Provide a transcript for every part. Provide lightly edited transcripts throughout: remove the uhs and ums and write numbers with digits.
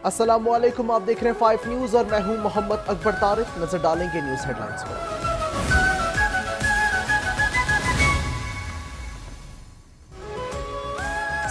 अस्सलाम वालेकुम, आप देख रहे हैं 5 न्यूज़ और मैं हूं मोहम्मद अकबर तारिक। नजर डालेंगे न्यूज़ हेडलाइंस पर।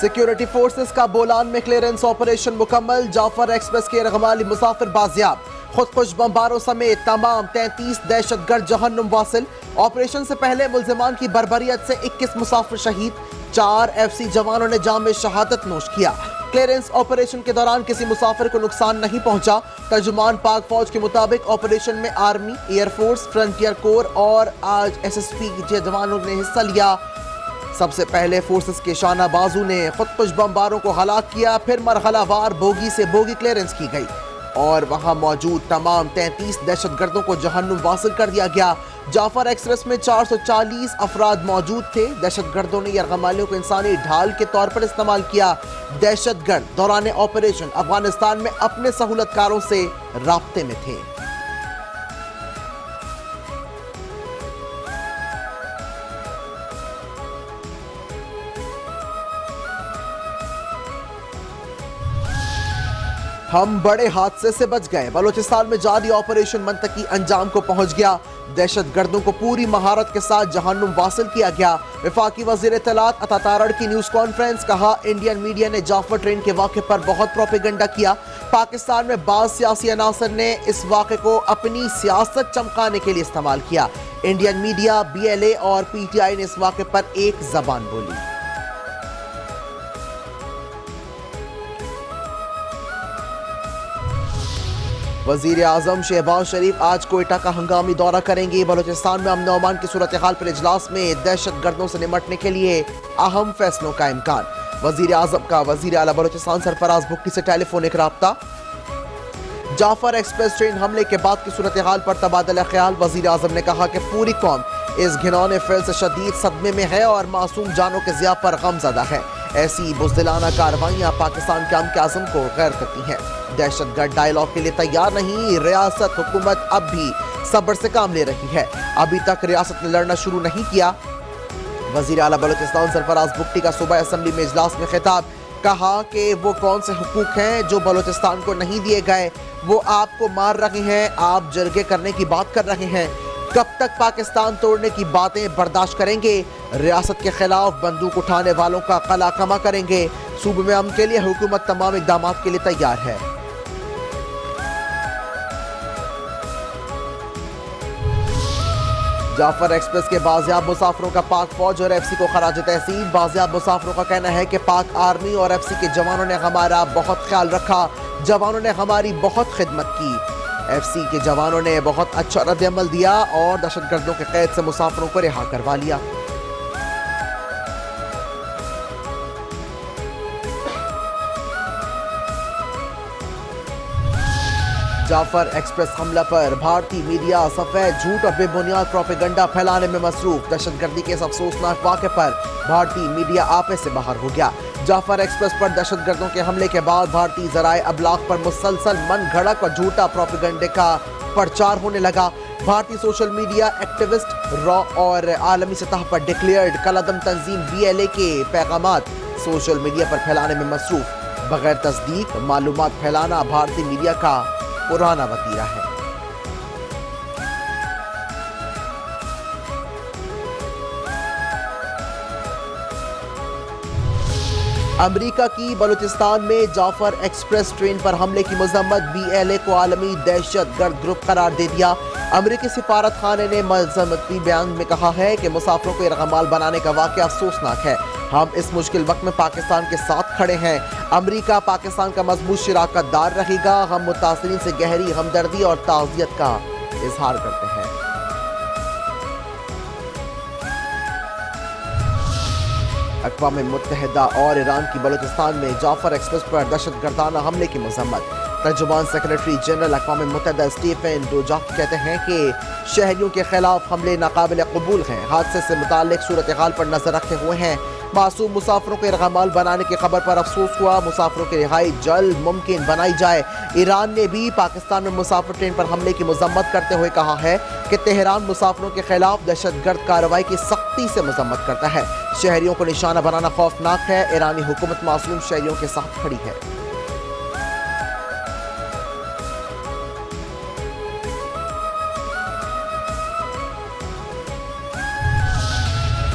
सिक्योरिटी फोर्सेस का बोलान में क्लियरेंस ऑपरेशन मुकम्मल। जाफर एक्सप्रेस के रगमाली मुसाफिर बाजियाब। खुदकुश बमबारों समेत तमाम 33 दहशतगर्द जहन्नुम वासिल। ऑपरेशन से पहले मुल्जिमान की बर्बरियत से 21 मुसाफिर शहीद। 4 FC जवानों ने जाम शहादत नोश किया। क्लियरेंस ऑपरेशन के दौरान किसी मुसाफिर को नुकसान नहीं पहुंचा। तर्जुमान पाक फौज के मुताबिक ऑपरेशन में आर्मी, एयरफोर्स, फ्रंटियर कोर और आज SSP के जवानों ने हिस्सा लिया। सबसे पहले फोर्सेस के शाना बाजू ने खुदकुश बमबारों को हलाक किया, फिर मरहलावार बोगी से बोगी क्लियरेंस की गई और वहां मौजूद तमाम 33 दहशतगर्दों को जहन्नुम वासिल कर दिया गया। जाफर एक्सप्रेस में 440 अफराद मौजूद थे। दहशतगर्दों ने यरगमालियों को इंसानी ढाल के तौर पर इस्तेमाल किया। दहशतगर्द दौरान ऑपरेशन अफगानिस्तान में अपने सहूलतकारों से राब्ते में थे। हम बड़े हादसे से बच गए। बलोचिस्तान में जारी ऑपरेशन मंतकी अंजाम को पहुंच गया। दहशतगर्दों को पूरी महारत के साथ जहन्नुम वासिल किया गया। वफाकी वज़ीर इत्तलात अता तारड़ की न्यूज़ कॉन्फ्रेंस। कहा, इंडियन मीडिया ने जाफर ट्रेन के वाक़े पर बहुत प्रोपेगेंडा किया। पाकिस्तान में बाज़ सियासी अनासर ने इस वाक़े को अपनी सियासत चमकाने के लिए इस्तेमाल किया। इंडियन मीडिया, BLA और PTI ने इस वाक़े पर एक ज़बान बोली। वज़ीर आज़म शहबाज शरीफ आज कोयटा का हंगामी दौरा करेंगे। बलोचिस्तान में अमन अमान की सूरत हाल पर इजलास में दहशतगर्दों से निमटने के लिए अहम फैसलों का इम्कान। वज़ीर आज़म का वज़ीर आला बलोचिस्तान सरफराज भुट्टी से टेलीफोनिक राब्ता। जाफर एक्सप्रेस ट्रेन हमले के बाद की सूरत हाल पर तबादला ख्याल। वज़ीर आज़म ने कहा कि पूरी कौम इस घिनौने फेल से शदीद सदमे में है और मासूम जानों के ज़िया पर गमज़दा है। ऐसी बुज़दिलाना कार्रवाइयाँ पाकिस्तान के अमन के आज़म को गैर करती हैं। दहशतगर्द डायलॉग के लिए तैयार नहीं। रियासत हुकूमत अब भी सब्र से काम ले रही है। अभी तक रियासत ने लड़ना शुरू नहीं किया। वज़ीर आला बलोचिस्तान सरफराज भुट्टी का सूबाई असम्बली में इजलास में खिताब। कहा कि वो कौन से हुकूक हैं जो बलोचिस्तान को नहीं दिए गए। वो आपको मार रहे हैं, आप जरगे करने की बात कर रहे हैं। कब तक पाकिस्तान तोड़ने की बातें बर्दाश्त करेंगे। रियासत के खिलाफ बंदूक उठाने वालों का कला कमा करेंगे। सूबे में अमन के लिए हुकूमत तमाम इक़दाम के लिए तैयार है। जाफर एक्सप्रेस के बाजियाब मुसाफिरों का पाक फौज और FC को खराज तहसीन। बाजियाब मुसाफिरों का कहना है कि पाक आर्मी और FC के जवानों ने हमारा बहुत ख्याल रखा। जवानों ने हमारी बहुत खिदमत की। FC के जवानों ने बहुत अच्छा रद्द-ए-अमल दिया और दहशतगर्दों के कैद से मुसाफिरों को रिहा करवा लिया। जाफर एक्सप्रेस हमला पर भारतीय मीडिया सफेद झूठ और बेबुनियाद प्रोपेगेंडा फैलाने में मसरूफ। दहशतगर्दी के इस अफसोसनाक वाक़े पर भारतीय मीडिया आपे से बाहर हो गया। जाफर एक्सप्रेस पर दहशतगर्दों के हमले के बाद भारतीय ज़राए अबलाग पर मुसलसल मन घड़क और झूठा प्रोपेगेंडे का प्रचार होने लगा। भारतीय सोशल मीडिया एक्टिविस्ट रॉ और आलमी सतह पर डिक्लेयर्ड कलअदम तंजीम BLA के पैगामात सोशल मीडिया पर फैलाने में मसरूफ। बगैर तस्दीक मालूमात फैलाना भारतीय मीडिया का पुराना वतीरा है। अमेरिका की बलूचिस्तान में जाफर एक्सप्रेस ट्रेन पर हमले की मजम्मत। BLA को आलमी दहशतगर्द ग्रुप करार दे दिया। अमेरिकी सिफारत खाने ने मजम्मती बयान में कहा है कि मुसाफिरों को यरगमाल बनाने का वाक़या अफसोसनाक है। हम इस मुश्किल वक्त में पाकिस्तान के साथ खड़े हैं। अमेरिका पाकिस्तान का मजबूत शराकत दार रहेगा। हम मुतासिरीन से गहरी हमदर्दी और ताज़ियत का इजहार करते हैं। अक़वाम मुत्तहिदा और ईरान की बलूचिस्तान में जाफर एक्सप्रेस पर दहशतगर्दाना हमले की मजम्मत। तर्जुमान सेक्रेटरी जनरल अक़वाम मुत्तहिदा स्टीफन डुजारिक कहते हैं कि शहरियों के खिलाफ हमले नाकाबिल कबूल हैं। हादसे से मुताल्लिक सूरत हाल पर नजर रखे हुए हैं। मासूम मुसाफिरों को यरगमाल बनाने की खबर पर अफसोस हुआ। मुसाफिरों की रिहाई जल्द मुमकिन बनाई जाए। ईरान ने भी पाकिस्तान में मुसाफिर ट्रेन पर हमले की मजम्मत करते हुए कहा है कि तेहरान मुसाफिरों के खिलाफ दहशतगर्द कार्रवाई की सख्ती से मजम्मत करता है। शहरियों को निशाना बनाना खौफनाक है। ईरानी हुकूमत मासूम शहरियों के साथ खड़ी है।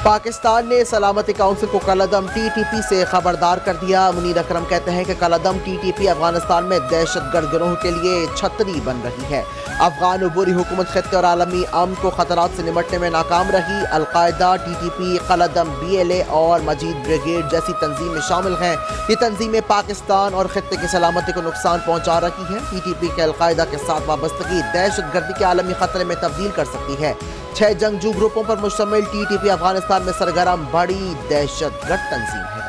पाकिस्तान ने सलामती काउंसिल को कलअदम TTP से खबरदार कर दिया। मुनीर अकरम कहते हैं कि कलअदम TTP अफगानिस्तान में दहशतगर्द गिरोह के लिए छतरी बन रही है। अफगान उबूरी हुकूमत खत्ते और आलमी अमन को खतरात से निपटने में नाकाम रही। अलकायदा, TTP, कलअदम, BLA और मजीद ब्रिगेड जैसी तंजीमें शामिल हैं। ये तंजीमें पाकिस्तान और खत्ते की सलामती को नुकसान पहुँचा रही हैं। TTP के अलकायदा के साथ वाबस्तगी दहशतगर्दी के आलमी खतरे में तब्दील कर सकती है। 6 जंगजू ग्रुपों पर मुश्तमिल TTP अफगानिस्तान में सरगर्म बड़ी दहशतगर्द तंजीम है।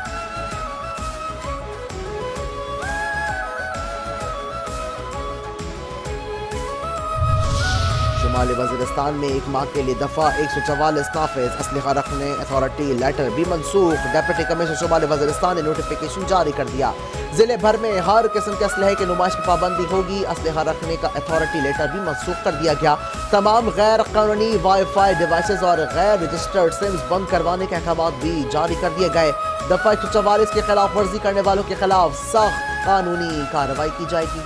शुमाली वज़ीरिस्तान में एक माह के लिए दफ़ा 144 नाफिज, असलहा रखने अथॉरिटी लेटर भी मनसूख। डिप्टी कमिश्नर शुमाली वज़ीरिस्तान ने नोटिफिकेशन जारी कर दिया। ज़िले भर में हर किस्म के असलहे की नुमाइश की पाबंदी होगी। असलहा रखने का अथॉरिटी लेटर भी मनसूख कर दिया गया। तमाम गैर कानूनी वाईफाई डिवाइसेस और गैर रजिस्टर्ड सिम्स बंद करवाने के अहकाम भी जारी कर दिए गए। दफ़ा 144 की खिलाफ वर्जी करने वालों के खिलाफ सख्त कानूनी कार्रवाई की जाएगी।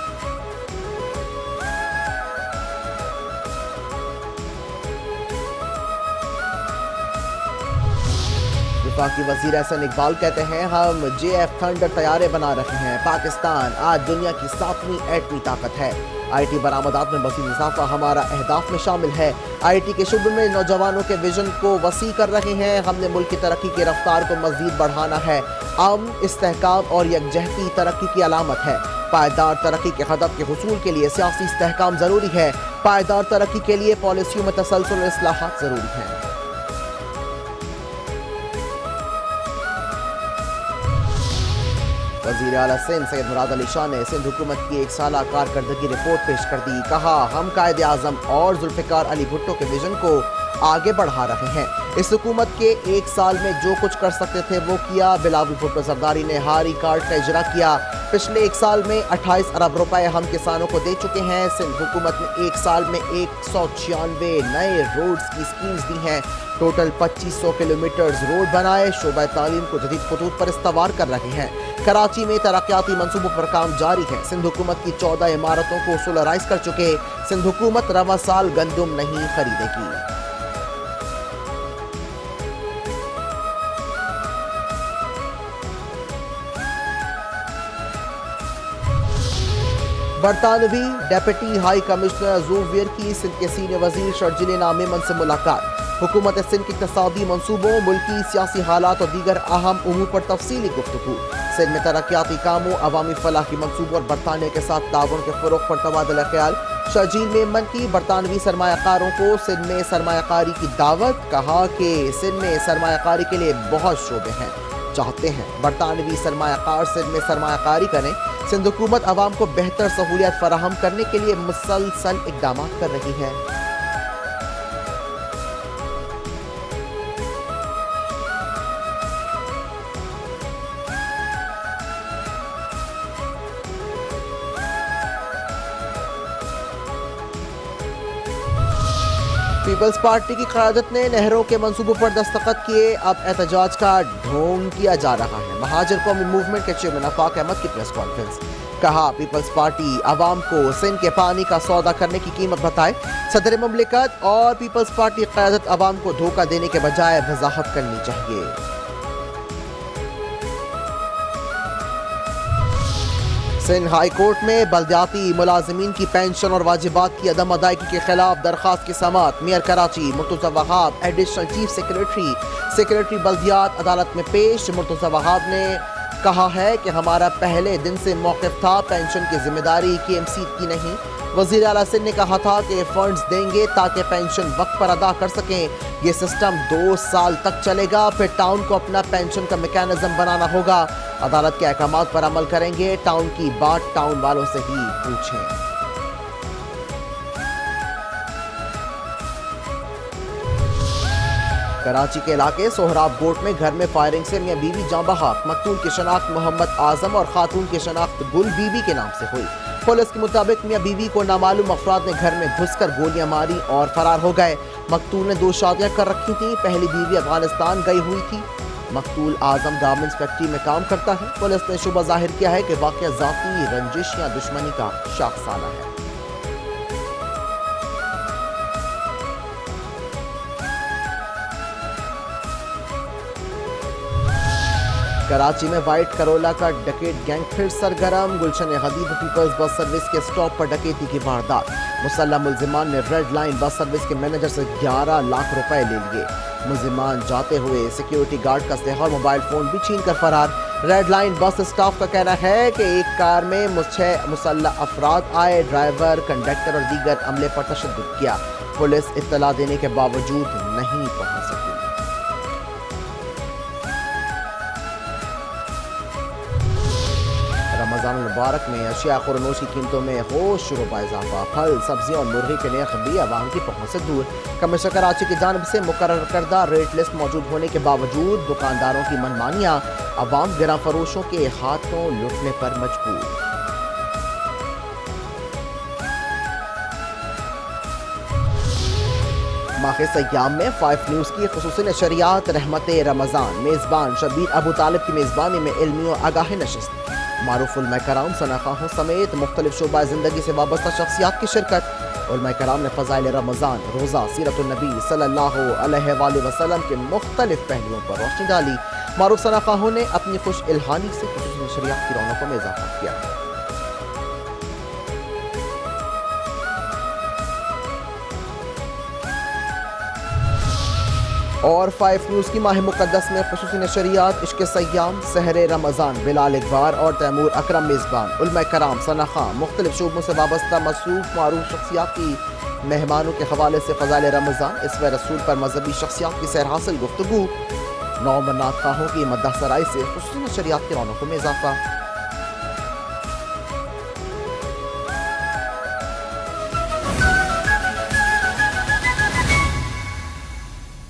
वफाकी वज़ीर एहसन इकबाल कहते हैं, हम JF थंडर तैयारे बना रहे हैं। पाकिस्तान आज दुनिया की 7वीं एटमी ताकत है। IT बरामदात में मज़ीद इजाफा हमारा अहदाफ में शामिल है। IT के शुबे में नौजवानों के विजन को वसी कर रहे हैं। हमने मुल्क की तरक्की की रफ्तार को मज़ीद बढ़ाना है। अमन, इस्तेहकाम और यकजहती तरक्की की अलामत है। पायदार तरक्की के हदफ के हुसूल के लिए सियासी इस्तेहकाम ज़रूरी है। पायदार तरक्की के लिए पॉलिसियों में तसलसल इस्लाहात ज़रूरी हैं। वज़ीर आला सिंध सैयद मुराद अली शाह ने सिंध हुकूमत की 1 साला कारकर्दगी रिपोर्ट पेश कर दी। कहा, हम कायदे आज़म और जुल्फ़िकार अली भुट्टो के विजन को आगे बढ़ा रहे हैं। इस हुकूमत के 1 साल में जो कुछ कर सकते थे वो किया। बिलावल भुट्टो ज़रदारी ने हारी कार्ड का इजरा किया। पिछले 1 साल में 28 अरब रुपए हम किसानों को दे चुके हैं। सिंध हुकूमत ने 1 साल में 196 नए रोड्स की स्कीम्स दी हैं। टोटल 2500 किलोमीटर रोड बनाए। शोबा तालीम को जदीद खतूत पर इस्तवार कर रहे हैं। कराची में तरक्याती मंसूबों पर काम जारी है। सिंध हुकूमत की 14 इमारतों को सोलराइज कर चुके। सिंध हुकूमत रवा साल गंदुम नहीं खरीदेगी। बरतानवी डेप्टी हाई कमिश्नर ज़ूवियर की सिंध के सीनियर वजीर शर्जिल नामेमन से मुलाकात। हुकूमत सिंध के इक़्तिसादी मंसूबों, मुल्की सियासी हालात और दीगर अहम उमूर पर तफसीली गुफ्तगू। सिंध में तरक्याती कामों, अवामी फलाह की मंसूबों और बरतानिया के साथ ताउन के फ़रोग़ पर तबादला ख्याल। शर्जील मेमन की बरतानवी सरमायाकारों को सिंध में सरमायाकारी की दावत। कहा कि सिंध में सरमायाकारी के लिए बहुत शोबे हैं। चाहते हैं बरतानवी सरमायाकार सिंध में सरमायाकारी करें। सिंध हुकूमत अवाम को बेहतर सहूलियत फराहम करने के लिए मुसलसल इक़दाम कर रही है। पीपल्स पार्टी की क़यादत ने नहरों के मंसूबों पर दस्तखत किए। अब एहतजाज का ढोंग किया जा रहा है। महाजर कौमी मूवमेंट के चेयरमैन आफाक अहमद की प्रेस कॉन्फ्रेंस। कहा, पीपल्स पार्टी अवाम को सिंध के पानी का सौदा करने की कीमत बताए। सदर मुमलिकत और पीपल्स पार्टी क़यादत अवाम को धोखा देने के बजाय वजाहत करनी चाहिए। सिंध हाई कोर्ट में बल्दियाती मुलाजिमीन की पेंशन और वाजिबात की अदम अदायगी के खिलाफ दरख्वास्त की समाअत। Mayor Karachi Murtaza Wahab additional chief secretary बल्दियात अदालत में पेश। मुर्तज़ा वहाब ने कहा है कि हमारा पहले दिन से मौक़िफ़ था, पेंशन की जिम्मेदारी KMC की नहीं। वज़ीर आला सिंध ने कहा था कि फंड्स देंगे ताकि पेंशन वक्त पर अदा कर सकें। ये सिस्टम 2 साल तक चलेगा, फिर टाउन को अपना पेंशन का मैकेनिज्म बनाना होगा। अदालत के अहकाम पर अमल करेंगे। टाउन की बात टाउन वालों से ही पूछें। कराची के इलाके सोहराब गोट में घर में फायरिंग से मियां बीवी जाँ बहक। मकतूल की शनाख्त मोहम्मद आजम और खातून की शनाख्त गुल बीबी के नाम से हुई। पुलिस के मुताबिक मियां बीवी को नामालूम अफराद ने घर में घुसकर गोलियां मारी और फरार हो गए। मकतूल ने 2 शादियां कर रखी थी। पहली बीवी अफगानिस्तान गई हुई थी। मकतूल आजम गारमेंट्स फैक्ट्री में काम करता है। पुलिस ने शुबा जाहिर किया है कि वाक़या ज़ाती रंजिश या दुश्मनी का शाखसाना है। کراچی میں وائٹ کرولا کا ڈکیٹ گینگ پھر سرگرم، گلشن حدید پیپلز بس سروس کے سٹاپ پر ڈکیتی کی واردات، مسلح ملزمان نے ریڈ لائن بس سروس کے مینیجر سے 11 لاکھ روپے لے لیے، ملزمان جاتے ہوئے سیکیورٹی گارڈ کا اسلحہ اور موبائل فون بھی چھین کر فرار۔ ریڈ لائن بس اسٹاف کا کہنا ہے کہ ایک کار میں 6 مسلح افراد آئے، ڈرائیور، کنڈکٹر اور دیگر عملے پر تشدد کیا، پولیس اطلاع دینے کے باوجود نہیں پہنچ سکی۔ رمضان المبارک میں اشیاء خورنوش کی قیمتوں میں ہوش شروع اضافہ، پھل، سبزیاں اور مرغی کے نرخ بھی عوام کی پہنچ سے دور۔ کمشنر کراچی کی جانب سے مقرر کردہ ریٹ لسٹ موجود ہونے کے باوجود دکانداروں کی منمانیاں عوام گراں فروشوں کے ہاتھوں لٹنے پر مجبور۔ ماہ سیام میں 5 نیوز کی خصوصی نشریات رحمت رمضان، میزبان شبیر ابو طالب کی میزبانی میں علمی و آگاہی نشست، معروف علماء کرام، ثناخواہوں سمیت مختلف شعبہ زندگی سے وابستہ شخصیات کی شرکت۔ علماء کرام نے فضائل رمضان، روزہ، سیرت النبی صلی اللہ علیہ وآلہ وسلم کے مختلف پہلوؤں پر روشنی ڈالی۔ معروف ثناخواہوں نے اپنی خوش الہانی سے خصوصی نشریات کی رونقوں میں اضافہ کیا۔ اور 5 نیوز کی ماہ مقدس میں خصوصی نشریات، عشق سیام، سحر رمضان، بلال اقبال اور تیمور اکرم میزبان، علماء کرام، ثناخواہ، مختلف شعبوں سے وابستہ مصروف معروف شخصیات کی مہمانوں کے حوالے سے فضائل رمضان، اسوہ رسول پر مذہبی شخصیات کی سیر حاصل گفتگو، نومنات خواہوں کی مدح سرائی سے خصوصی نشریات کی رونقوں میں اضافہ۔